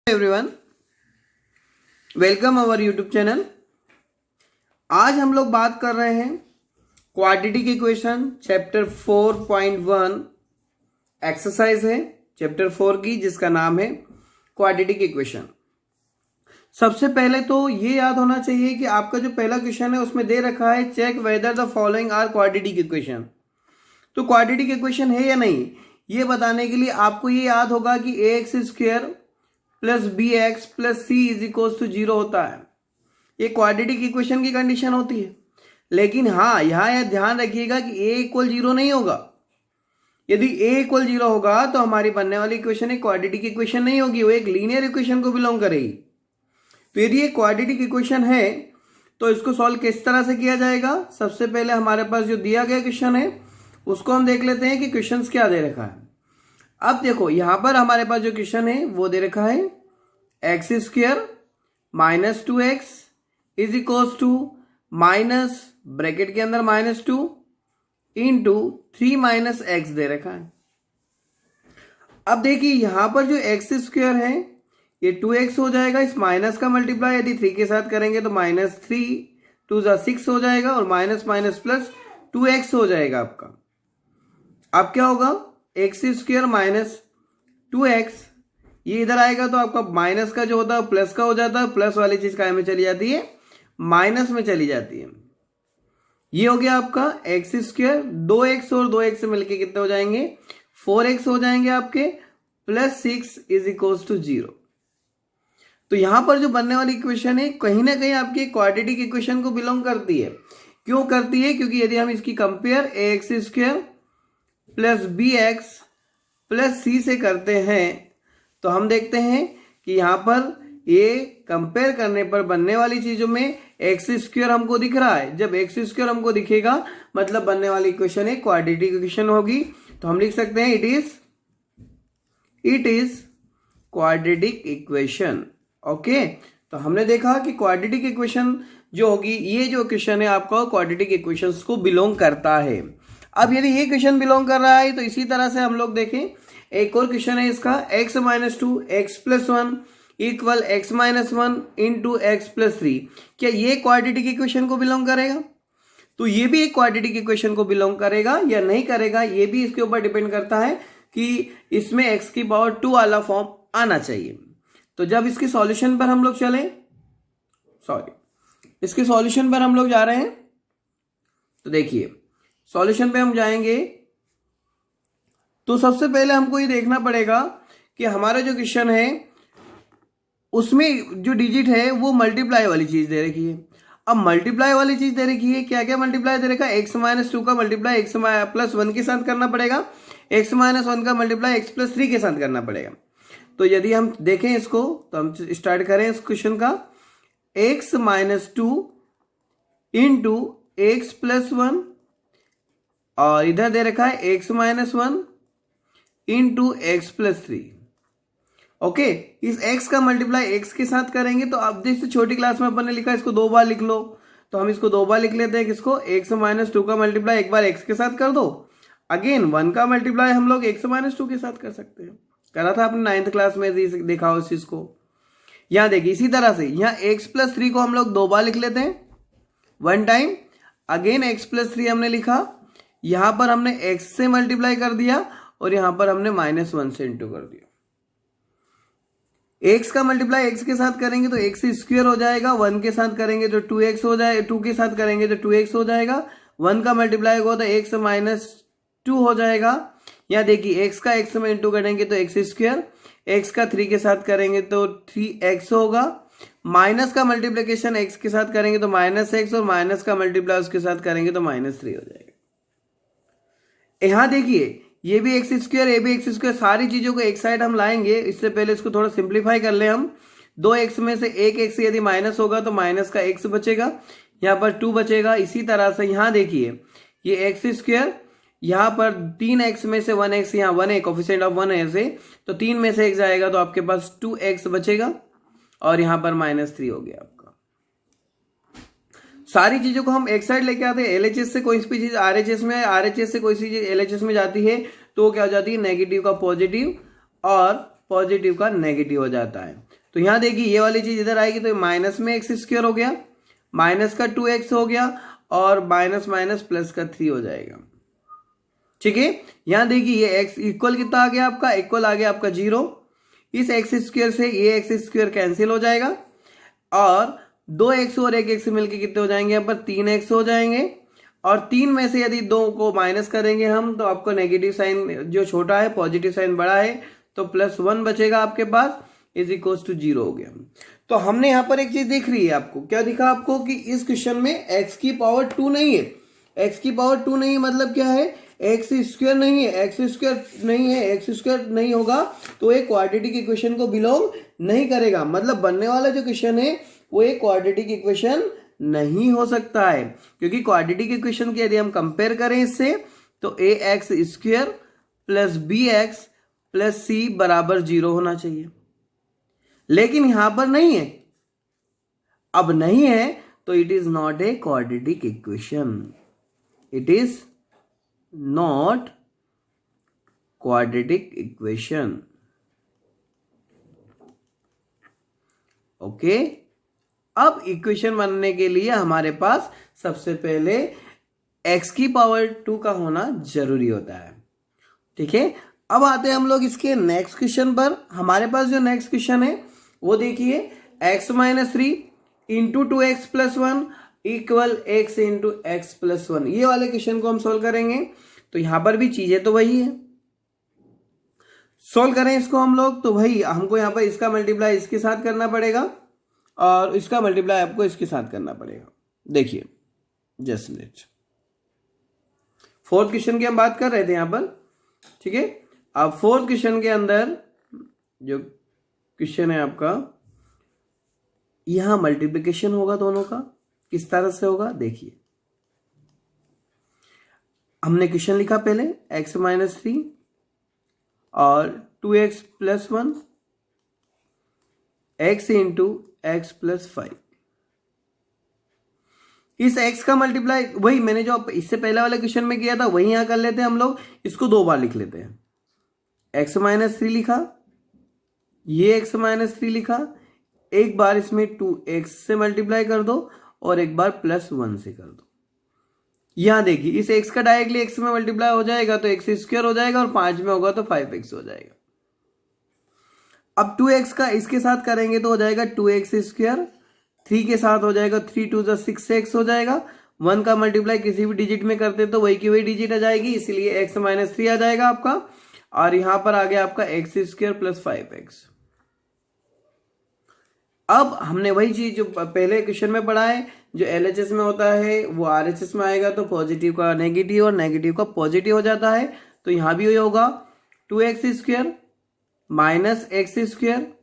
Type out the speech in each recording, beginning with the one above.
Everyone, welcome our YouTube channel. आज हम लोग बात कर रहे हैं क्वाड्रेटिक इक्वेशन चैप्टर 4.1 एक्सरसाइज है चैप्टर 4 की, जिसका नाम है क्वाड्रेटिक इक्वेशन। सबसे पहले तो ये याद होना चाहिए कि आपका जो पहला क्वेश्चन है उसमें दे रखा है check whether the following are quadratic equation. तो क्वाड्रेटिक इक्वेशन है या नहीं, ये बताने के लिए आपको ये याद होगा कि ax square plus B x plus c is equal to 0 होता है। ये क्वाड्रेटिक इक्वेशन की कंडीशन होती है। लेकिन हाँ, यह ध्यान रखिएगा कि a इक्वल 0 नहीं होगा। यदि a इक्वल 0 होगा तो हमारी बनने वाली इक्वेशन एक क्वाड्रेटिक इक्वेशन नहीं होगी, वो एक लीनियर इक्वेशन को बिलोंग करेगी। तो यदि ये क्वाड्रेटिक इक्वेशन है तो इसको सॉल्व किस तरह से किया जाएगा। सबसे पहले हमारे पास जो दिया गया क्वेश्चन है उसको हम देख लेते हैं कि क्वेश्चन क्या दे रखा है। अब देखो, यहां पर हमारे पास जो क्वेश्चन है वो दे रखा है x square minus 2x is equal to minus bracket के अंदर -2 इंटू 3 माइनस एक्स दे रखा है। अब देखिए यहां पर जो एक्स स्क्वायर है ये 2x हो जाएगा, इस माइनस का मल्टीप्लाई यदि 3 के साथ करेंगे तो -3 2 6 हो जाएगा और माइनस माइनस प्लस 2x हो जाएगा आपका। अब क्या होगा, एक्स स्क्वायर माइनस 2x, ये इधर आएगा तो आपका माइनस का जो होता है प्लस का हो जाता है, प्लस वाली चीज काय में चली जाती है, माइनस में चली जाती है। ये हो गया आपका एक्स स्क्वायर, 2x और 2x से मिलके कितने हो जाएंगे, 4x हो जाएंगे आपके, प्लस 6 इज इक्वल टू 0। तो यहां पर जो बनने वाली इक्वेशन है कहीं ना कहीं आपकी क्वाड्रेटिक इक्वेशन को बिलोंग करती है। क्यों करती है, क्योंकि यदि हम इसकी compare x square plus B x plus C से करते हैं तो हम देखते हैं कि यहां पर ये कंपेयर करने पर बनने वाली चीजों में एक्स स्क्वायर हमको दिख रहा है। जब एक्स स्क्वायर हमको दिखेगा मतलब बनने वाली इक्वेशन एक क्वाड्रेटिक इक्वेशन होगी। तो हम लिख सकते हैं it is quadratic equation. Okay, तो हमने देखा कि क्वाड्रेटिक इक्वेशन जो होगी, ये जो क्वेश्चन है आपका क्वाड्रेटिक इक्वेशंस को बिलोंग करता है। अब यदि ये क्वेश्चन बिलोंग कर रहा है तो इसी तरह से हम लोग देखें, एक और क्वेश्चन है इसका x minus 2 x plus 1 equal x minus 1 into x plus 3। क्या ये क्वाड्रेटिक इक्वेशन को बिलोंग करेगा? तो ये भी एक क्वाड्रेटिक इक्वेशन को बिलोंग करेगा या नहीं करेगा, ये भी इसके ऊपर डिपेंड करता है कि इसमें x की पावर 2 वाला फॉर्म आना चाहिए। तो जब इसके सॉल्यूशन पर हम लोग इसके सॉल्यूशन पर हम लोग जा रहे हैं तो देखिए सॉल्यूशन पे हम जाएंगे तो सबसे पहले हमको ये देखना पड़ेगा कि हमारा जो क्वेश्चन है उसमें जो डिजिट है वो मल्टीप्लाई वाली चीज दे रखी है। अब मल्टीप्लाई वाली चीज दे रखी है, क्या क्या मल्टीप्लाई दे रखा है, एक्स माइनस 2 का मल्टीप्लाई एक्स प्लस 1 के साथ करना पड़ेगा, एक्स माइनस 1 का मल्टीप्लाई एक्स प्लस 3 के साथ करना पड़ेगा। तो यदि हम देखें इसको तो हम स्टार्ट करें इस क्वेश्चन का, x minus 2 into x plus 1 और इधर दे रखा है x minus 1 into x plus 3। Okay, इस x का मल्टीप्लाई x के साथ करेंगे तो आप देखिए छोटी क्लास में अपन ने लिखा इसको 2 बार लिख लो, तो हम इसको 2 बार लिख लेते हैं। किसको, x माइनस 2 का मल्टीप्लाई एक बार x के साथ कर दो, अगेन 1 का मल्टीप्लाई हम लोग x माइनस 2 के साथ कर सकते हैं। करा था आपने 9th क्लास में, देखा हो इस चीज को। यहां देखिए इसी तरह से यहाँ x प्लस 3 को हम लोग 2 बार लिख लेते हैं, 1 टाइम, अगेन x प्लस 3 हमने लिखा, यहां पर हमने x से मल्टीप्लाई कर दिया और यहां पर हमने -1 से इंटू कर दिया। x का मल्टीप्लाई x के साथ करेंगे तो x स्क्वायर हो जाएगा, 1 के साथ करेंगे तो 2x हो जाएगा, 2 के साथ करेंगे तो 2x हो जाएगा, 1 का मल्टीप्लाई होगा तो x माइनस 2 हो जाएगा। यहाँ देखिए x का x में इंटू करेंगे तो x स्क्वायर, x का 3 के साथ करेंगे तो 3x होगा, माइनस का मल्टीप्लीकेशन x के साथ करेंगे तो -x और माइनस का मल्टीप्लाई उसके साथ करेंगे तो -3 हो जाएगा। यहां देखिए ये भी एक्स स्क्वायर, ये भी एक्स स्क्वायर, सारी चीजों को एक साइड हम लाएंगे। इससे पहले इसको थोड़ा सिंप्लीफाई कर ले हम। 2x में से एक x यदि माइनस होगा तो माइनस का x बचेगा, यहाँ पर 2 बचेगा। इसी तरह से यहाँ देखिए ये एक्स स्क्वायर, यहाँ पर 3x में से 1x, यहाँ 1 है, कोफिशिएंट ऑफ 1 है ऐसे, तो 3 में से x जाएगा तो आपके पास 2x बचेगा और यहाँ पर -3 हो गया आपका। सारी चीजों को हम एक साइड लेके आते हैं, एलएचएस से कोई भी चीज आरएचएस में, आरएचएस से कोई सी चीज एलएचएस में जाती है तो क्या हो जाती है, नेगेटिव का पॉजिटिव और पॉजिटिव का नेगेटिव हो जाता है। तो यहां देखिए ये वाली चीज इधर आएगी तो माइनस में एक्स स्क्वायर हो गया, माइनस का 2x हो गया और माइनस माइनस प्लस का 3 हो जाएगा। ठीक है, यहां देखिए ये x इक्वल कितना आ गया आपका, इक्वल आ गया आपका 0। इस एक्स स्क्वायर से ये एक्स स्क्वायर कैंसिल हो जाएगा और 2x और 1x मिलके कितने हो जाएंगे, यहाँ पर 3x हो जाएंगे। और 3 में से यदि 2 को माइनस करेंगे हम तो आपको नेगेटिव साइन जो छोटा है पॉजिटिव साइन बड़ा है तो +1 बचेगा आपके पास, इज इक्वल टू 0 हो गया। तो हमने यहां पर एक चीज दिख रही है आपको, क्या दिखा आपको कि इस क्वेश्चन में x की पावर 2 नहीं है। x की पावर 2 नहीं मतलब क्या है, एक्स स्क्वायर नहीं है, एक्स स्क्वायर नहीं है, एक्स स्क्वायर नहीं होगा तो एक क्वाड्रेटिक इक्वेशन को बिलोंग नहीं करेगा। मतलब बनने वाला जो क्वेश्चन है वो एक क्वाड्रेटिक इक्वेशन नहीं हो सकता है, क्योंकि क्वाड्रेटिक इक्वेशन की यदि हम कंपेयर करें इससे तो A x square plus B x plus C बराबर 0 होना चाहिए, लेकिन यहां पर नहीं है। अब नहीं है तो it is not a quadratic equation, it is not quadratic equation. Okay, अब इक्वेशन बनने के लिए हमारे पास सबसे पहले x की पावर 2 का होना जरूरी होता है। ठीक है, अब आते हैं हम लोग इसके नेक्स्ट क्वेश्चन पर। हमारे पास जो नेक्स्ट क्वेश्चन है वो देखिए, x minus 3 into 2x plus 1 equal x into x plus 1। ये वाले क्वेश्चन को हम सोल्व करेंगे। तो यहां पर भी चीजें तो वही है, सोल्व करें इसको हम लोग तो भाई हमको यहां पर इसका मल्टीप्लाई इसके साथ करना पड़ेगा और इसका मल्टीप्लाई आपको इसके साथ करना पड़ेगा। देखिए जस्ट मिनट, फोर्थ क्वेश्चन की हम बात कर रहे थे यहां पर। ठीक है, अब फोर्थ क्वेश्चन के अंदर जो क्वेश्चन है आपका, यहां मल्टीप्लिकेशन होगा दोनों का। किस तरह से होगा देखिए, हमने क्वेश्चन लिखा पहले x माइनस 3 और 2x plus 1 x into x plus 5। इस x का मल्टीप्लाई वही मैंने जो इससे पहले वाले क्वेश्चन में किया था वही यहां कर लेते हैं हम लोग। इसको 2 बार लिख लेते हैं, x माइनस 3 लिखा, ये x माइनस 3 लिखा, एक बार इसमें 2x से मल्टीप्लाई कर दो और एक बार +1 से कर दो। यहां देखिए इस x का डायरेक्टली x में मल्टीप्लाई हो जाएगा तो x स्क्वायर हो जाएगा और 5 में होगा तो 5x हो जाएगा। अब 2x का इसके साथ करेंगे तो हो जाएगा 2x स्क्वायर, 3 के साथ हो जाएगा 3 टू 6x हो जाएगा। 1 का मल्टीप्लाई किसी भी डिजिट में करते तो वही की वही डिजिट आ जाएगी, इसलिए x माइनस 3 आ जाएगा आपका। और यहां पर आ गया आपका x स्क्वायर प्लस 5x। अब हमने वही चीज जो पहले क्वेश्चन में पढ़ा है, जो LHS में होता है वो RHS में आएगा तो पॉजिटिव का नेगेटिव और नेगेटिव का पॉजिटिव हो जाता है। तो यहां भी वही होगा 2x square minus x square,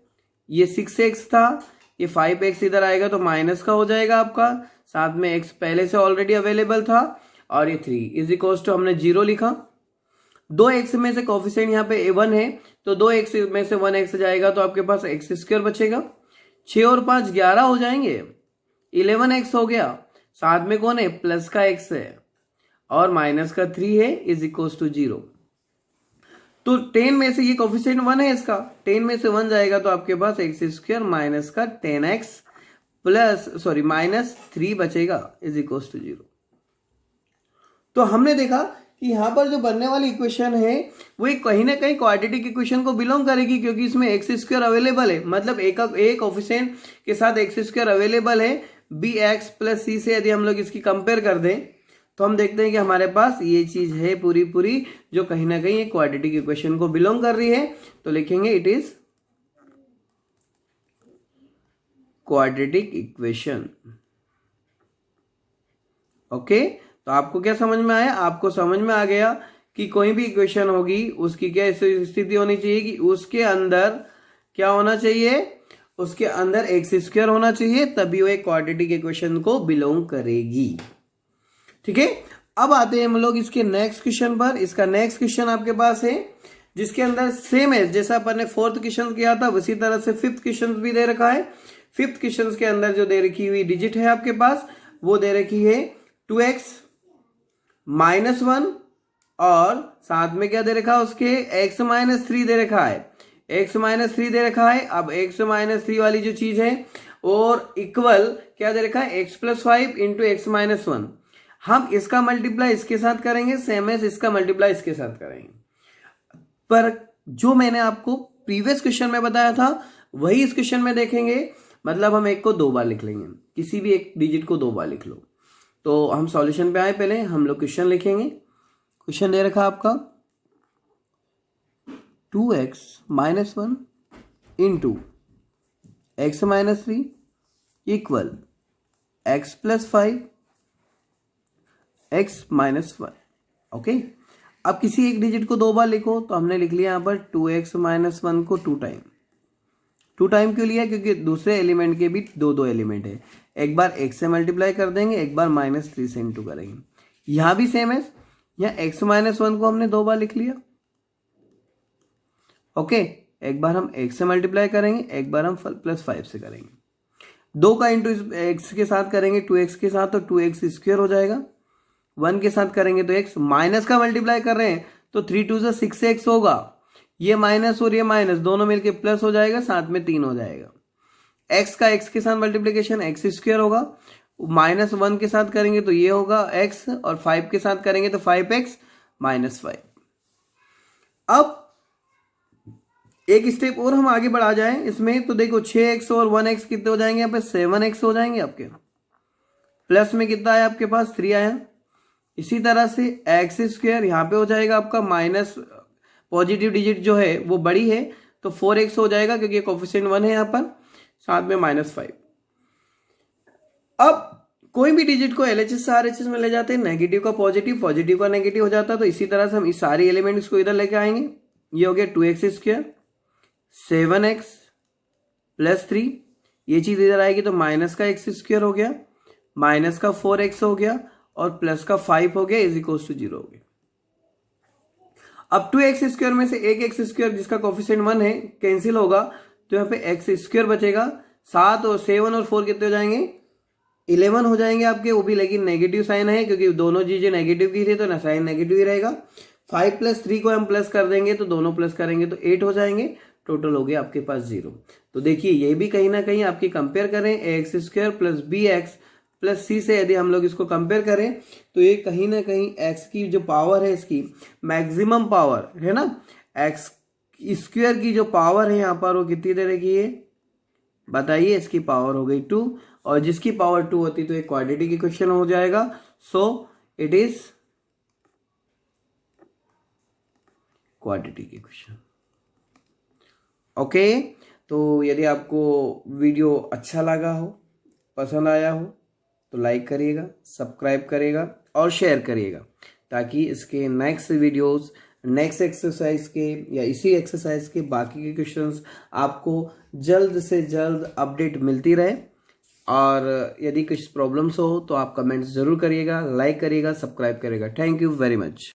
ये 6x था, ये 5x इधर आएगा तो माइनस का हो जाएगा आपका, साथ में x पहले से ऑलरेडी अवेलेबल था और ये 3 इज इक्वल्स टू हमने 0 लिखा। 2x में से कोफिशिएंट यहाँ पे 1 है तो 2x में से 1x जाएगा तो आपके पास x स्क्वायर बचेगा। 6 और 5 11 हो जाएंगे, 11x हो गया, साथ में कौन है प्लस का x है और माइनस का 3 है, इज इक्वल्स टू 0। तो 10 में से ये कोफिशिएंट 1 है इसका, 10 में से 1 जाएगा तो आपके पास x स्क्वायर माइनस का 10x माइनस 3 बचेगा, इज इक्वल्स टू 0। तो हमने देखा कि यहां पर जो बनने वाली इक्वेशन है वो कहीं ना कहीं क्वाड्रेटिक इक्वेशन को बिलोंग करेगी, क्योंकि इसमें एक्स स्क्वायर अवेलेबल है, मतलब एक कोफिशिएंट के साथ एक्स स्क्वायर अवेलेबल है। बी एक्स प्लस सी से यदि हम लोग इसकी कंपेयर कर दें तो हम देखते हैं कि हमारे पास ये चीज है पूरी जो कहीं ना कहीं एक क्वाड्रेटिक इक्वेशन को बिलोंग कर रही है। तो लिखेंगे it is quadratic equation. Okay, तो आपको क्या समझ में आया? आपको समझ में आ गया कि कोई भी इक्वेशन होगी उसकी क्या स्थिति होनी चाहिए कि उसके अंदर क्या होना चाहिए, उसके अंदर एक्स स्क्वायर होना चाहिए, तभी वो एक क्वाड्रेटिक इक्वेशन को बिलोंग करेगी। ठीक है, अब आते हैं हम लोग इसके नेक्स्ट क्वेश्चन पर। इसका नेक्स्ट क्वेश्चन आपके पास है जिसके अंदर सेम है जैसा अपन ने फोर्थ क्वेश्चन किया था उसी तरह से फिफ्थ क्वेश्चन भी दे रखा है। फिफ्थ क्वेश्चन के अंदर जो दे रखी हुई डिजिट है आपके पास वो दे रखी है 2x माइनस 1 और साथ में क्या दे रखा है उसके x माइनस 3 दे रखा है। x माइनस 3 दे रखा है। अब x माइनस 3 वाली जो चीज है और इक्वल क्या दे रखा है, x plus 5 into x minus 1। हम इसका मल्टीप्लाई इसके साथ करेंगे, सेम एज इसका मल्टीप्लाई इसके साथ करेंगे। पर जो मैंने आपको प्रीवियस क्वेश्चन में बताया था वही इस क्वेश्चन में देखेंगे। मतलब हम एक को 2 बार लिख लेंगे, किसी भी एक डिजिट को 2 बार लिख लो। तो हम सॉल्यूशन पे आए, पहले हम लोग क्वेश्चन लिखेंगे। क्वेश्चन दे रखा आपका 2x minus 1 into x minus 3 equal x plus 5 x minus 1। Okay, अब किसी एक डिजिट को 2 बार लिखो, तो हमने लिख लिया यहां पर 2x माइनस 1 को 2 टाइम। 2 टाइम क्यों लिया, क्योंकि दूसरे एलिमेंट के भी 2 एलिमेंट है। एक बार x से मल्टीप्लाई कर देंगे, एक बार माइनस 3 से इंटू करेंगे। यहां भी सेम है, यहां x माइनस 1 को हमने 2 बार लिख लिया। ओके, एक बार हम x से मल्टीप्लाई करेंगे, एक बार हम प्लस 5 से करेंगे। 2 का इंटू x के साथ करेंगे 2x के साथ, तो 2x स्क्वायर हो जाएगा। 1 के साथ करेंगे तो x, माइनस का मल्टीप्लाई कर रहे हैं तो 3 2 से 6x होगा। ये माइनस और ये माइनस दोनों मिलके प्लस हो जाएगा, साथ में 3 हो जाएगा। x का x के साथ मल्टीप्लीकेशन x स्क्वायर होगा। माइनस 1 के साथ करेंगे तो ये होगा x, और 5 के साथ करेंगे तो 5x माइनस 5। अब एक स्टेप और हम आगे बढ़ा जाएं इसमें, तो देखो 6x और 1x कितने हो जाएंगे, यहाँ पे 7x हो जाएंगे आपके। प्लस में कितना आया आपके पास, 3 आया। इसी तरह से एक्स स्क्वायर यहाँ पे हो जाएगा आपका, माइनस पॉजिटिव डिजिट जो है वो बड़ी है तो 4x हो जाएगा, क्योंकि कोफिशिएंट 1 है यहाँ पर, साथ में माइनस 5। अब कोई भी डिजिट को LHS से RHS में ले जाते हैं, नेगेटिव का पॉजिटिव, पॉजिटिव का नेगेटिव हो जाता है। तो इसी तरह से हम इस सारी एलिमेंट्स को इधर लेके आएंगे। ये हो गया 2x स्क्वायर, 7x प्लस 3, ये चीज इधर आएगी तो माइनस का x स्क्वायर हो गया, माइनस का 4x हो गया, और प्लस का 5 हो गया, इज इक्वल्स टू 0 हो गया। अब 2x स्क्वायर में से एक x स्क्वायर जिसका कोफिशिएंट 1 है कैंसिल होगा, तो यहाँ पे x स्क्वायर बचेगा। 7 और 7 और 4 कितने हो जाएंगे, 11 हो जाएंगे आपके। वो भी लेकिन नेगेटिव साइन है, क्योंकि दोनों चीजें नेगेटिव की थी तो ना साइन नेगेटिव ही रहेगा। 5 प्लस 3 को हम प्लस कर देंगे तो दोनों प्लस करेंगे तो 8 हो जाएंगे। टोटल हो गया आपके पास 0। तो देखिए ये भी कहीं ना कहीं आपकी कंपेयर करें, ax square plus bx plus c से यदि हम लोग इसको कंपेयर करें तो ये कहीं ना कहीं x की जो पावर है, इसकी मैक्सिमम पावर है ना, x स्क्वायर की जो पावर है यहाँ पर वो कितनी दे रखी है बताइए। इसकी पावर हो गई 2, और जिसकी पावर 2 होती तो एक क्वाड्रेटिक की क्वेश्चन हो जाएगा। So it is quadratic equation. Okay, तो यदि आपको वीडियो अच्छा लगा हो, पसंद आया हो, तो लाइक करिएगा, सब्सक्राइब करिएगा और शेयर करिएगा, ताकि इसके नेक्स्ट वीडियोस, नेक्स्ट एक्सरसाइज के या इसी एक्सरसाइज के बाकी के क्वेश्चंस आपको जल्द से जल्द अपडेट मिलती रहे। और यदि कुछ प्रॉब्लम्स हो तो आप कमेंट्स जरूर करिएगा, लाइक करिएगा, सब्सक्राइब करिएगा। Thank you very much.